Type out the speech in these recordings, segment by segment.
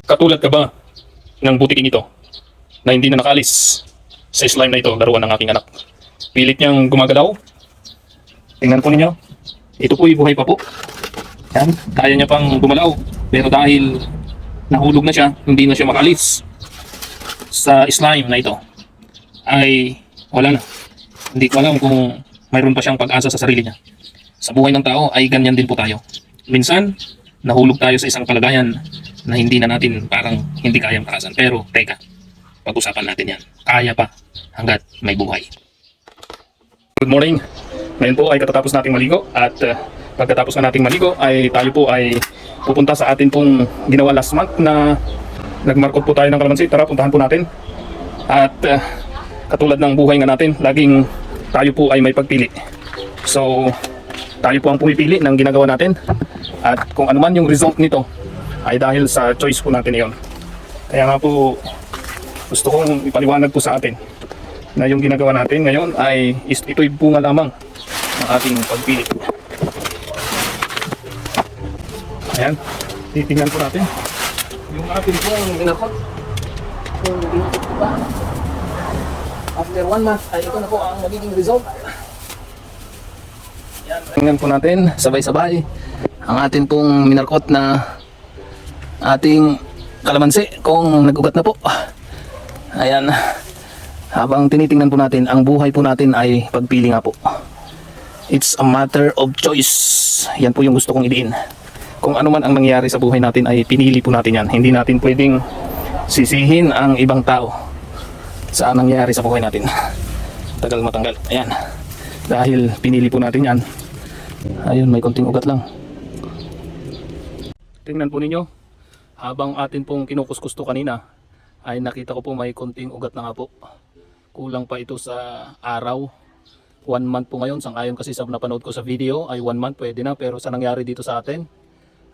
Katulad ka ba ng butiking ito na hindi na nakaalis sa slime na ito, laruan ng aking anak? Pilit niyang gumagalaw. Tingnan po ninyo. Ito po'y buhay pa po. Yan. Kaya niya pang gumalaw. Pero dahil nahulog na siya, hindi na siya makaalis sa slime na ito, ay wala na. Hindi ko alam kung mayroon pa siyang pag-asa sa sarili niya. Sa buhay ng tao ay ganyan din po tayo. Minsan, nahulog tayo sa isang kalagayan na hindi na natin parang hindi kayang takasan. Pero teka, pag-usapan natin yan. Kaya pa hanggat may buhay. Good morning. Ngayon po ay katatapos nating maligo at pagkatapos na nating maligo ay tayo po ay pupunta sa atin pong ginawa last month na nagmarkot po tayo ng kalamansi. Tara, puntahan po natin. At katulad ng buhay nga natin, laging tayo po ay may pagpili. So, tayo po ang pumipili ng ginagawa natin. At kung ano man yung result nito ay dahil sa choice po natin iyon. Kaya nga po gusto kong ipaliwanag po sa atin na yung ginagawa natin ngayon ay ito'y bunga lamang ng ating pagpili. Ayan, titingnan po natin yung ating pong ginakot. Kung ginakot po ba? After 1 month ay ito na po ang magiging result. Ayan, tingnan po natin sabay-sabay ang atin pong minarkot na ating kalamansi kung nag-ugat na po. Ayan, habang tinitingnan po natin, ang buhay po natin ay pagpili nga po. It's a matter of choice. Yan po yung gusto kong idiin. Kung ano man ang nangyari sa buhay natin ay pinili po natin yan. Hindi natin pwedeng sisihin ang ibang tao sa nangyari sa buhay natin. Tagal matanggal. Ayan, dahil pinili po natin yan. Ayun, may konting ugat lang. Tingnan po ninyo, habang atin pong kinukuskus to kanina ay nakita ko po may konting ugat na nga po. Kulang pa ito sa araw. 1 month po ngayon, sang-ayon kasi sa napanood ko sa video ay 1 month pwede na, pero sa nangyari dito sa atin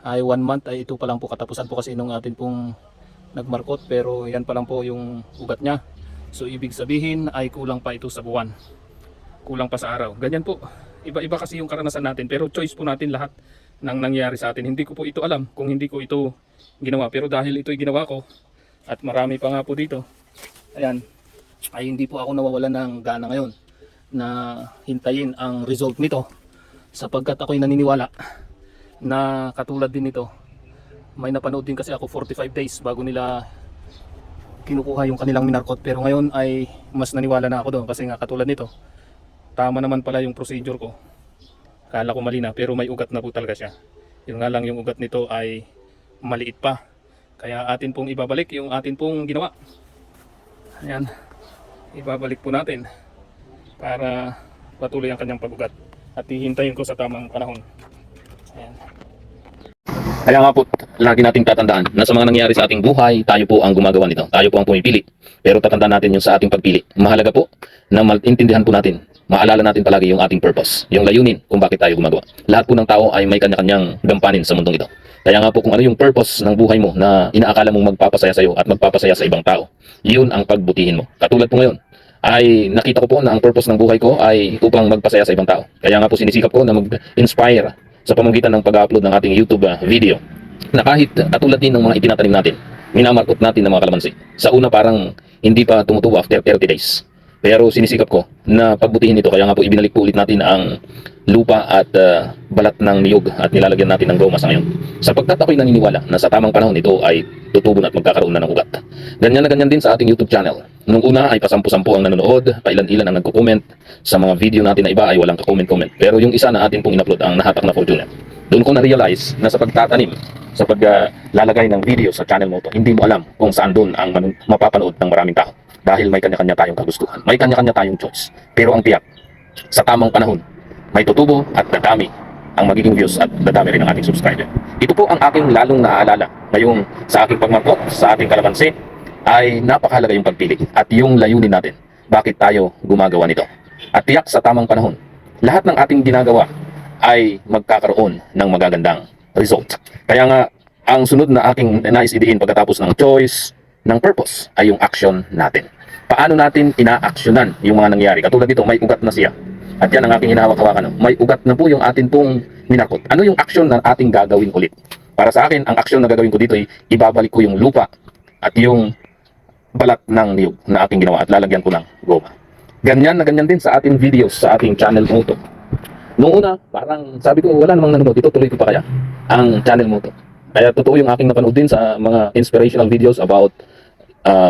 ay 1 month ay ito pa lang po, katapusan po kasi nung atin pong nagmarkot, pero yan pa lang po yung ugat niya. So ibig sabihin ay kulang pa ito sa buwan, kulang pa sa araw. Ganyan po, iba-iba kasi yung karanasan natin, pero choice po natin lahat ng nangyari sa atin. Hindi ko po ito alam kung hindi ko ito ginawa, pero dahil ito'y ginawa ko at marami pa nga po dito, ayan, ay hindi po ako nawawalan ng gana ngayon na hintayin ang result nito, sapagkat ako'y naniniwala na katulad din nito, may napanood din kasi ako 45 days bago nila kinukuha yung kanilang minarkot, pero ngayon ay mas naniwala na ako doon kasi nga katulad nito, tama naman pala yung procedure ko. Kala ko mali na, pero may ugat na po talaga siya. Yun nga lang, yung ugat nito ay maliit pa. Kaya atin pong ibabalik yung atin pong ginawa. Ayan, ibabalik po natin para patuloy ang kanyang pag-ugat. At hihintayin ko sa tamang panahon. Ayan. Kaya nga po, lagi nating tatandaan na sa mga nangyari sa ating buhay, tayo po ang gumagawa nito. Tayo po ang pumipili. Pero tatandaan natin yung sa ating pagpili. Mahalaga po na maintindihan po natin, maalala natin palagi yung ating purpose, yung layunin kung bakit tayo gumagawa. Lahat po ng tao ay may kanya-kanyang gampanin sa mundong ito. Kaya nga po kung ano yung purpose ng buhay mo na inaakala mong magpapasaya sa iyo at magpapasaya sa ibang tao, yun ang pagbutihin mo. Katulad po ngayon, ay nakita ko po na ang purpose ng buhay ko ay upang magpasaya sa ibang tao. Kaya nga po sinisikap ko na mag-inspire sa pamamagitan ng pag-upload ng ating YouTube video, na kahit katulad din ng mga itinatanim natin, minamarkot natin ng mga kalamansi. Sa una parang hindi pa tumutubo after 30 days. Pero sinisikap ko na pagbutihin ito, kaya nga po ibinalik po ulit natin ang lupa at balat ng niyog at nilalagyan natin ng goma sa ngayon. Sapagkat ako'y naniniwala na sa tamang panahon ito ay tutubo na at magkakaroon na ng ugat. Ganyan na ganyan din sa ating YouTube channel. Nung una ay pasampu-sampu ang nanonood, pailan-ilan ang nagko-comment. Sa mga video natin na iba ay walang ka-comment-comment. Pero yung isa na atin pong in-upload, ang Nahatak na Fortune, doon ko na-realize na sa pagtatanim, sa paglalagay ng video sa channel mo to, hindi mo alam kung saan doon ang mapapanood ng maraming tao. Dahil may kanya-kanya tayong kagustuhan, may kanya-kanya tayong choice. Pero ang tiyak, sa tamang panahon, may tutubo at dadami ang magiging views at dadami rin ang ating subscriber. Ito po ang aking lalong naaalala ngayong sa aking pagmarkot, sa ating kalamansi, ay napakahalaga yung pagpili at yung layunin natin. Bakit tayo gumagawa nito? At tiyak sa tamang panahon, lahat ng ating ginagawa ay magkakaroon ng magagandang result. Kaya nga, ang sunod na aking nais idiin pagkatapos ng choice, ng purpose ay yung action natin. Paano natin ina-actionan yung mga nangyari? Katulad dito, may ugat na siya. At yan ang aking hinahawak-hawakan. May ugat na po yung atin pong minarkot. Ano yung action na ating gagawin ulit? Para sa akin, ang aksyon na gagawin ko dito ay ibabalik ko yung lupa at yung balat ng niyog na aking ginawa at lalagyan ko ng goma. Ganyan na ganyan din sa ating videos sa ating channel Moto. Noong una, parang sabi ko, wala namang nanonood dito, tuloy ko pa kaya ang channel Moto. Kaya totoo yung aking napanood din sa mga inspirational videos about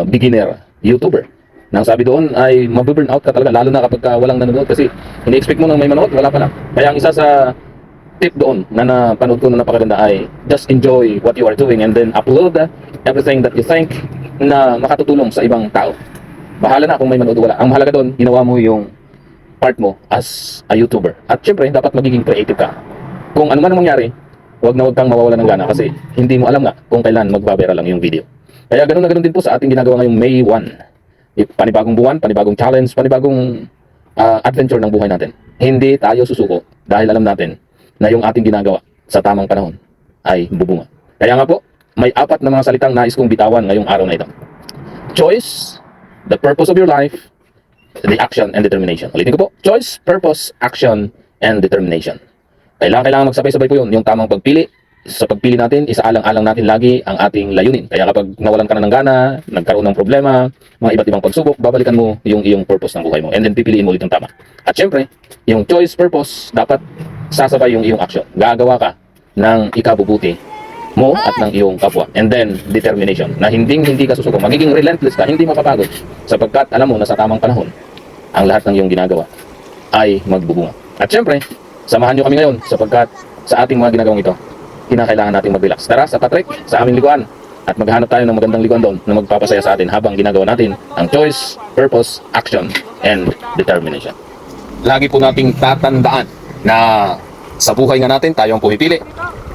beginner YouTuber. Nang sabi doon ay mabuburn out ka talaga, lalo na kapag walang nanonood kasi ini-expect mo nang may manood, wala pa lang. Kaya ang isa sa tip doon na napanood ko na napakaganda ay just enjoy what you are doing and then upload everything that you think na makatutulong sa ibang tao. Bahala na kung may manood o wala. Ang mahalaga doon, ginawa mo yung part mo as a YouTuber. At syempre, dapat magiging creative ka. Kung ano man ang mangyari, huwag kang mawawala ng gana kasi hindi mo alam nga kung kailan magbabera lang yung video. Kaya ganoon na ganoon din po sa ating ginagawa ngayong May 1. Panibagong buwan, panibagong challenge, panibagong adventure ng buhay natin. Hindi tayo susuko dahil alam natin na yung ating ginagawa sa tamang panahon ay bubunga. Kaya nga po, may 4 na mga salitang nais kong bitawan ngayong araw na ito. Choice, the purpose of your life, the action and determination. Ulitin ko po, choice, purpose, action, and determination. Kailangan magsabay-sabay po yun, yung tamang pagpili. Sa pagpili natin, isaalang-alang natin lagi ang ating layunin. Kaya kapag nawalan ka na ng gana, nagkaroon ng problema, mga iba't ibang pagsubok, babalikan mo yung iyong purpose ng buhay mo. And then pipiliin mo ulit yung tama. At syempre, yung choice, purpose, dapat sasabay yung iyong action. Gagawa ka ng ikabubuti mo at ng iyong kapwa. And then, determination. Na hindi ka susuko. Magiging relentless ka, hindi mapapagod. Sapagkat alam mo na sa tamang panahon, ang lahat ng iyong ginagawa ay magbubunga. At syempre, samahan nyo kami ngayon sapagkat sa ating mga ginagawang ito, kinakailangan nating mag-relax. Tara sa Patrick, sa aming liguan. At maghanap tayo ng magandang liguan doon na magpapasaya sa atin habang ginagawa natin ang choice, purpose, action, and determination. Lagi po nating tatandaan na sa buhay nga natin, tayo ang pumipili.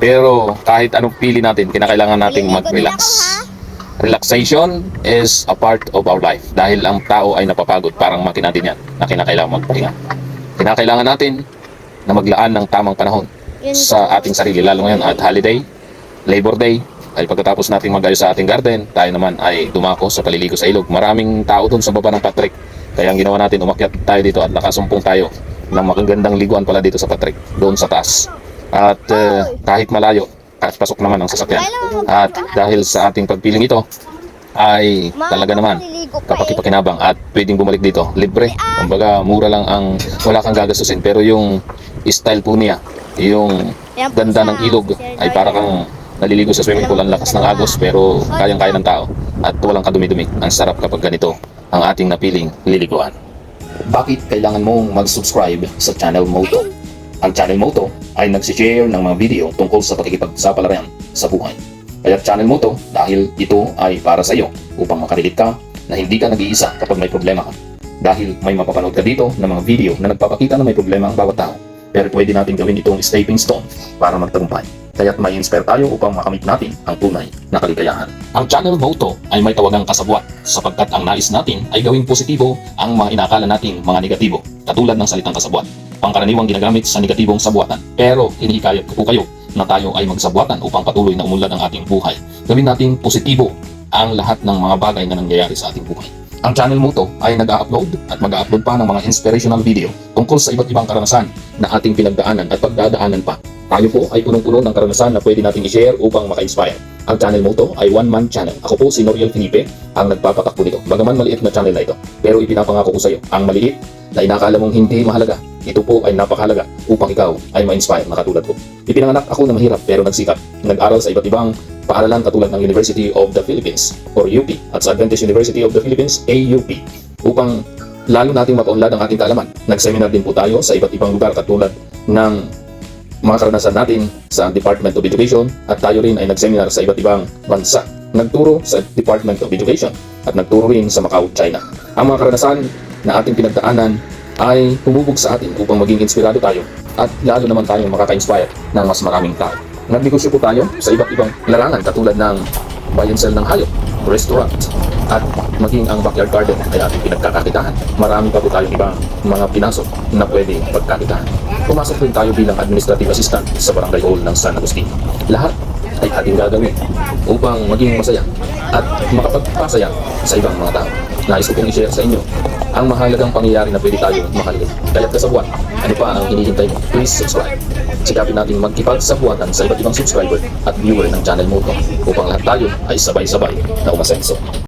Pero kahit anong pili natin, kinakailangan nating mag-relax. Relaxation is a part of our life. Dahil ang tao ay napapagod, parang makina din yan na kinakailangan magpahinga. Kinakailangan natin na maglaan ng tamang panahon sa ating sarili, lalo ngayon at holiday, Labor Day, ay pagkatapos nating mag-ayos sa ating garden, tayo naman ay dumako sa paliligo sa ilog. Maraming tao doon sa baba ng Patrick. Kaya ang ginawa natin, umakyat tayo dito at nakasumpong tayo ng magagandang liguan pala dito sa Patrick, doon sa taas. At kahit malayo, pasok naman ang sasakyan. At dahil sa ating pagpiling ito, ay talaga naman kapakipakinabang at pwedeng bumalik dito. Libre. Kumbaga, mura lang ang wala kang gagastusin. Pero yung style po niya, yung ganda ng ilog ay para kang naliligo sa swimming pool. Ang lakas ng agos pero kayang-kaya ng tao at walang kadumi-dumi. Ang sarap kapag ganito ang ating napiling liliguan. Bakit kailangan mong mag-subscribe sa channel Moto? Ang channel Moto ay nagsishare ng mga video tungkol sa pakikipagsapalaran sa buhay. Kaya channel Moto dahil ito ay para sa iyo upang makarelate ka na hindi ka nag-iisa kapag may problema ka. Dahil may mapapanood ka dito ng mga video na nagpapakita na may problema ang bawat tao. Pero pwede natin gawin itong stepping stone para magtagumpay. Kaya't may inspire tayo upang makamit natin ang tunay na kaligayahan. Ang channel Moto ay may tawagang kasabwat sapagkat ang nais natin ay gawing positibo ang mga inakala nating mga negatibo, katulad ng salitang kasabwat. Pangkaraniwang ginagamit sa negatibong sabwatan. Pero hinihikayat ko po kayo na tayo ay magsabwatan upang patuloy na umunlad ang ating buhay. Gawin nating positibo ang lahat ng mga bagay na nangyayari sa ating buhay. Ang channel Moto ay nag-upload at mag-upload pa ng mga inspirational video tungkol sa iba't ibang karanasan na ating pinagdaanan at pagdadaanan pa. Tayo po ay punong-puno ng karanasan na pwede nating i-share upang maka-inspire. Ang channel Moto ay one-man channel. Ako po si Noriel Felipe ang nagpapatakbo nito. Bagaman maliit na channel na ito, pero ipinapangako ko sa iyo, ang maliit na inakala mong hindi mahalaga, ito po ay napakahalaga upang ikaw ay ma-inspire na katulad ko. Ipinanganak ako na mahirap pero nagsikap. Nag-aral sa iba't ibang paaralan katulad ng University of the Philippines or UP at sa Adventist University of the Philippines AUP upang lalo nating mapaunlad ang ating kaalaman. Nag-seminar din po tayo sa iba't ibang lugar katulad ng mga karanasan natin sa Department of Education at tayo rin ay nag-seminar sa iba't ibang bansa. Nagturo sa Department of Education at nagturo rin sa Macau, China. Ang mga karanasan na ating pinagdaanan ay humubog sa atin upang maging inspirado tayo at lalo naman tayong makaka-inspire ng mas maraming tao. Nagnegosyo po tayo sa iba't ibang larangan katulad ng buy and sell ng hayop, restaurant, at maging ang backyard garden ay ating pinagkakakitaan. Marami pa po tayong ibang mga pinasok na pwedeng pagkakitaan. Pumasok rin tayo bilang administrative assistant sa barangay hall ng San Agustin. Lahat ay ating gagawin upang maging masaya at makapagpasaya sa ibang mga tao. Nais ko pong i-share sa inyo ang mahalagang pangyayari na pwede tayo mahalin. Kaya't kasabwat, ano pa ang hinihintay mo? Please subscribe. sikapin natin magkipagsabuatan sa iba't ibang subscriber at viewer ng channel mo to upang lahat tayo ay sabay-sabay na umasenso.